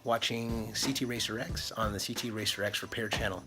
watching CT Racer X on the CT Racer X repair channel.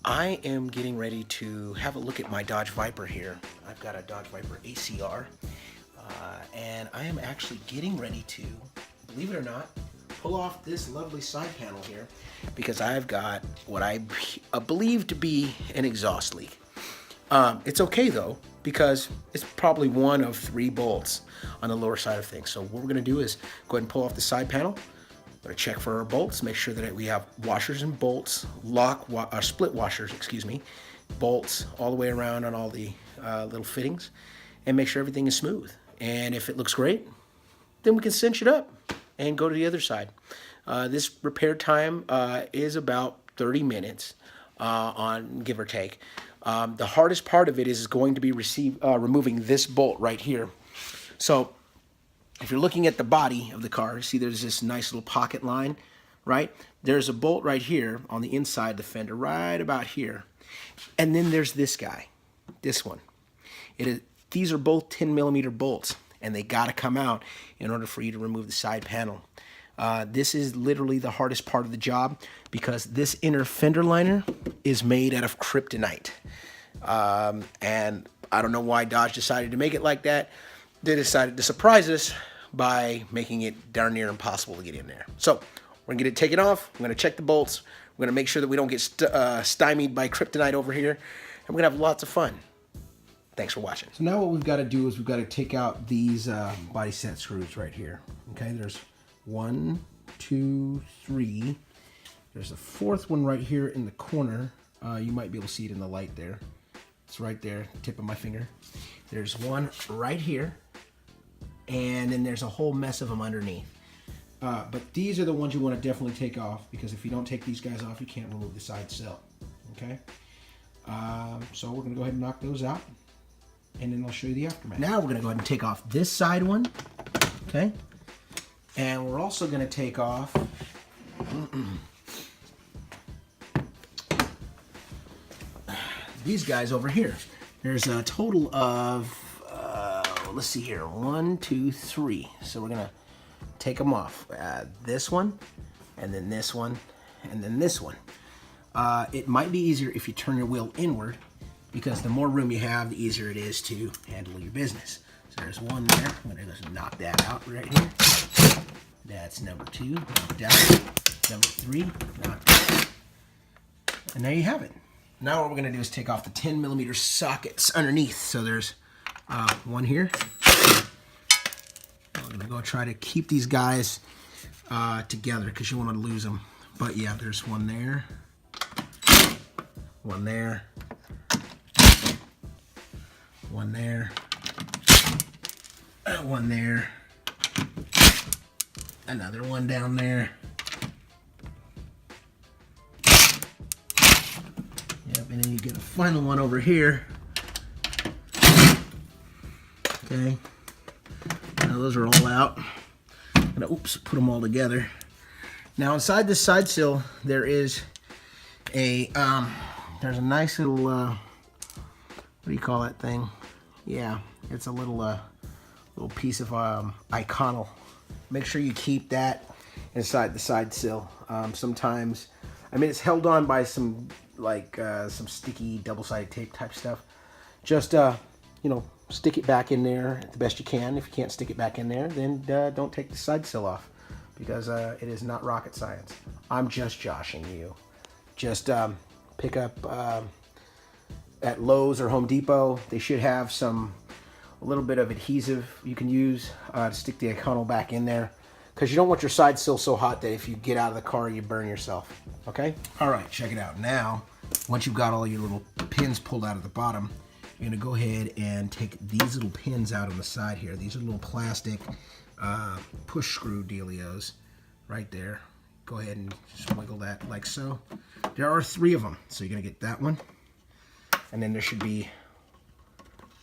I am getting ready to have a look at my Dodge Viper here. I've got a Dodge Viper ACR, and I am actually getting ready to, believe it or not, pull off this lovely side panel here because I've got what I believe to be an exhaust leak. It's okay though, because it's probably one of 3 bolts on the lower side of things. So what we're gonna do is go ahead and pull off the side panel. We're gonna check for our bolts, make sure that we have washers and bolts, split washers, excuse me, bolts all the way around on all the little fittings, and make sure everything is smooth. And if it looks great, then we can cinch it up and go to the other side. This repair time is about 30 minutes on give or take. The hardest part of it is going to be removing this bolt right here. So if you're looking at the body of the car, see there's this nice little pocket line, right? There's a bolt right here on the inside of the fender, right about here. And then there's this guy, this one. These are both 10mm bolts, and they gotta come out in order for you to remove the side panel. This is literally the hardest part of the job because this inner fender liner is made out of kryptonite. And I don't know why Dodge decided to make it like that. They decided to surprise us by making it darn near impossible to get in there. So we're gonna get it taken off. We're gonna check the bolts. We're gonna make sure that we don't get stymied by kryptonite over here. And we're gonna have lots of fun. Thanks for watching. So now what we've got to do is we've got to take out these body set screws right here. Okay, there's 1, 2, 3. There's a 4th one right here in the corner. You might be able to see it in the light there. It's right there, tip of my finger. There's one right here, and then there's a whole mess of them underneath. But these are the ones you want to definitely take off, because if you don't take these guys off, you can't remove the side sill. Okay? So we're going to go ahead and knock those out, and then I'll show you the aftermath. Now we're going to go ahead and take off this side one. Okay? And we're also going to take off these guys over here. There's a total of, let's see here, 1, 2, 3. So we're going to take them off. This one, and then this one, and then this one. It might be easier if you turn your wheel inward, because the more room you have, the easier it is to handle your business. So there's one there. I'm going to just knock that out right here. That's number 2, knocked out. Number 3, knocked out. And there you have it. Now what we're going to do is take off the 10mm sockets underneath. So there's one here. I'm going to go try to keep these guys together because you want to lose them. But yeah, there's one there. One there. One there. One there. Another one down there. Yep, and then you get a final one over here. Okay. Now those are all out. I'm gonna, put them all together. Now inside this side sill, there is a, there's a nice little, what do you call that thing? Yeah, it's a little, little piece of iconal. Make sure you keep that inside the side sill. Sometimes, I mean, it's held on by some some sticky double-sided tape type stuff. Just you know, stick it back in there the best you can. If you can't stick it back in there, then don't take the side sill off, because it is not rocket science. I'm just joshing you. Just pick up at Lowe's or Home Depot. They should have a little bit of adhesive you can use to stick the iconal back in there, because you don't want your side sill so hot that if you get out of the car you burn yourself. Okay? All right, check it out. Now, once you've got all your little pins pulled out of the bottom, you're gonna go ahead and take these little pins out on the side here. These are little plastic push screw dealios right there. Go ahead and just wiggle that like so. There are 3 of them, so you're gonna get that one, and then there should be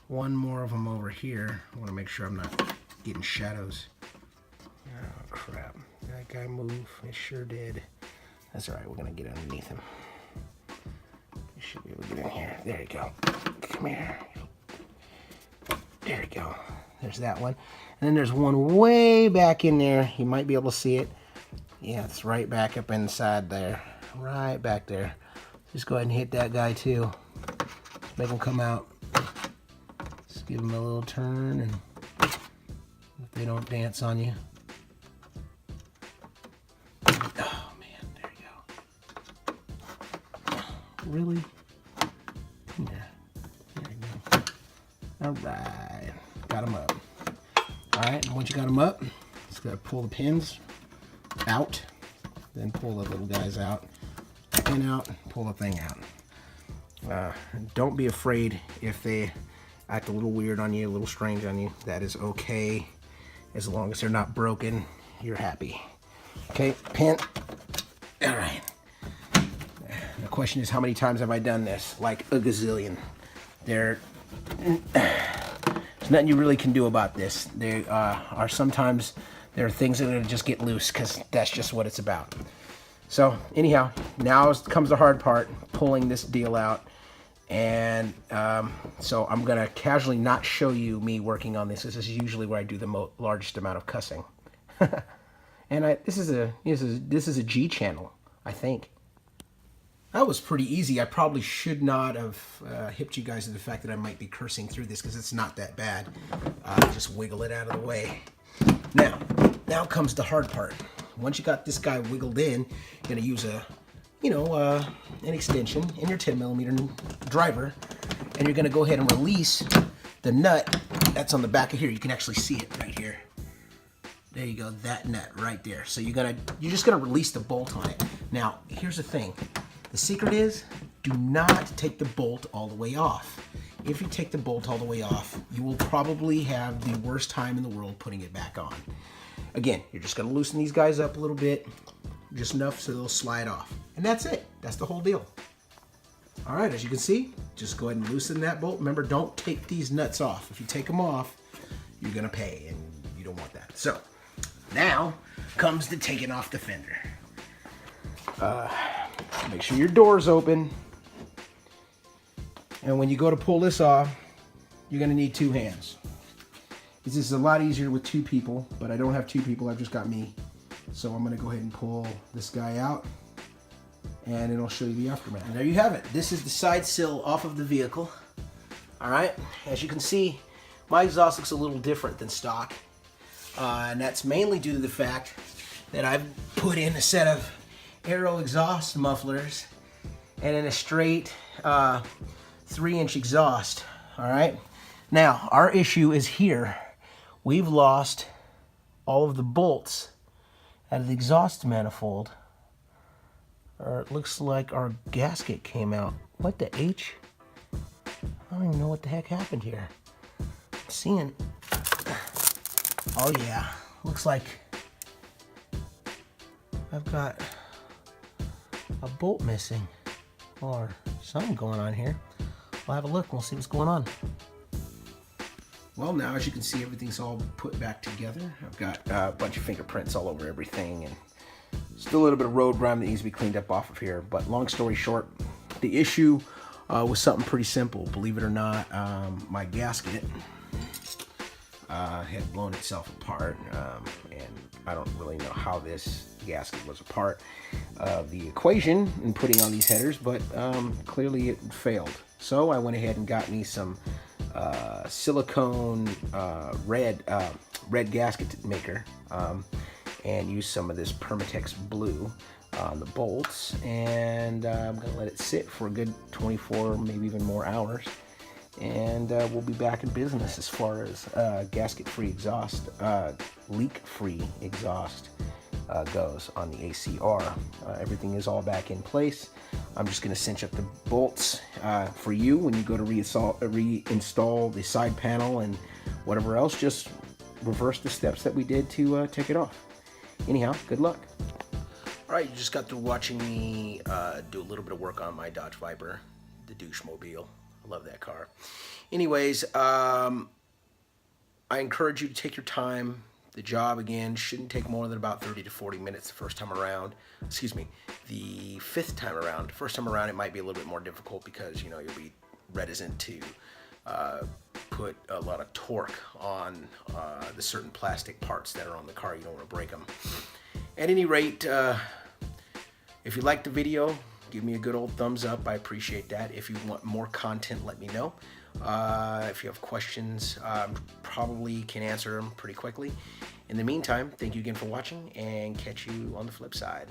one more of them over here. I want to make sure I'm not getting shadows. Oh crap, did that guy move? It sure did. That's all right, we're gonna get underneath him. You should be able to get in here. There you go. Come here. There you go. There's that one. And then there's one way back in there. You might be able to see it. Yeah, it's right back up inside there. Right back there. Just go ahead and hit that guy too. Just make him come out. Just give him a little turn, and if they don't dance on you. Oh man, there you go. Really? Come here. There you go. All right, got him up. All right, and once you got him up, just gotta pull the pins out, then pull the little guys out, pin out, pull the thing out. Don't be afraid if they act a little weird on you, a little strange on you. That is okay, as long as they're not broken. You're happy. Okay, pin. All right. The question is, how many times have I done this? Like a gazillion. There's nothing you really can do about this. There are sometimes there are things that are gonna just get loose, because that's just what it's about. So anyhow, now comes the hard part, pulling this deal out. And so I'm gonna casually not show you me working on this. This is usually where I do the largest amount of cussing. And this is a G channel, I think. That was pretty easy. I probably should not have hipped you guys to the fact that I might be cursing through this, because it's not that bad. Just wiggle it out of the way. Now comes the hard part. Once you got this guy wiggled in, you're gonna use an extension in your 10mm driver, and you're gonna go ahead and release the nut that's on the back of here. You can actually see it right here. There you go, that nut right there. So you're just gonna release the bolt on it. Now, here's the thing. The secret is, do not take the bolt all the way off. If you take the bolt all the way off, you will probably have the worst time in the world putting it back on. Again, you're just gonna loosen these guys up a little bit, just enough so they'll slide off. And that's it, that's the whole deal. All right, as you can see, just go ahead and loosen that bolt. Remember, don't take these nuts off. If you take them off, you're gonna pay, and you don't want that. So, now comes the taking off the fender. Make sure your door's open. And when you go to pull this off, you're gonna need 2 hands. This is a lot easier with 2 people, but I don't have 2 people, I've just got me. So I'm gonna go ahead and pull this guy out, and it'll show you the aftermath. And there you have it. This is the side sill off of the vehicle. All right, as you can see, my exhaust looks a little different than stock. And that's mainly due to the fact that I've put in a set of Aero exhaust mufflers and in a straight 3-inch exhaust. All right, now our issue is here. We've lost all of the bolts out of the exhaust manifold, or it looks like our gasket came out. What the H? I don't even know what the heck happened here. I'm seeing, oh yeah, looks like I've got a bolt missing, or something going on here. We'll have a look, we'll see what's going on. Well, now as you can see, everything's all put back together. I've got a bunch of fingerprints all over everything, and still a little bit of road grime that needs to be cleaned up off of here. But long story short, the issue was something pretty simple. Believe it or not, my gasket had blown itself apart, and I don't really know how this gasket was a part of the equation in putting on these headers, but clearly it failed. So I went ahead and got me some silicone red gasket maker, and used some of this Permatex blue on the bolts, and I'm gonna let it sit for a good 24, maybe even more hours, and we'll be back in business as far as gasket-free exhaust, leak-free exhaust goes on the ACR. Everything is all back in place. I'm just going to cinch up the bolts for you when you go to reinstall the side panel and whatever else. Just reverse the steps that we did to take it off. Anyhow, good luck. All right, you just got through watching me do a little bit of work on my Dodge Viper, the douche-mobile. I love that car. Anyways, I encourage you to take your time. The job, again, shouldn't take more than about 30 to 40 minutes the first time around. Excuse me, the 5th time around. First time around, it might be a little bit more difficult because, you know, you'll be reticent to put a lot of torque on the certain plastic parts that are on the car. You don't want to break them. At any rate, if you liked the video, give me a good old thumbs up. I appreciate that. If you want more content, let me know. If you have questions, probably can answer them pretty quickly. In the meantime, thank you again for watching, and catch you on the flip side.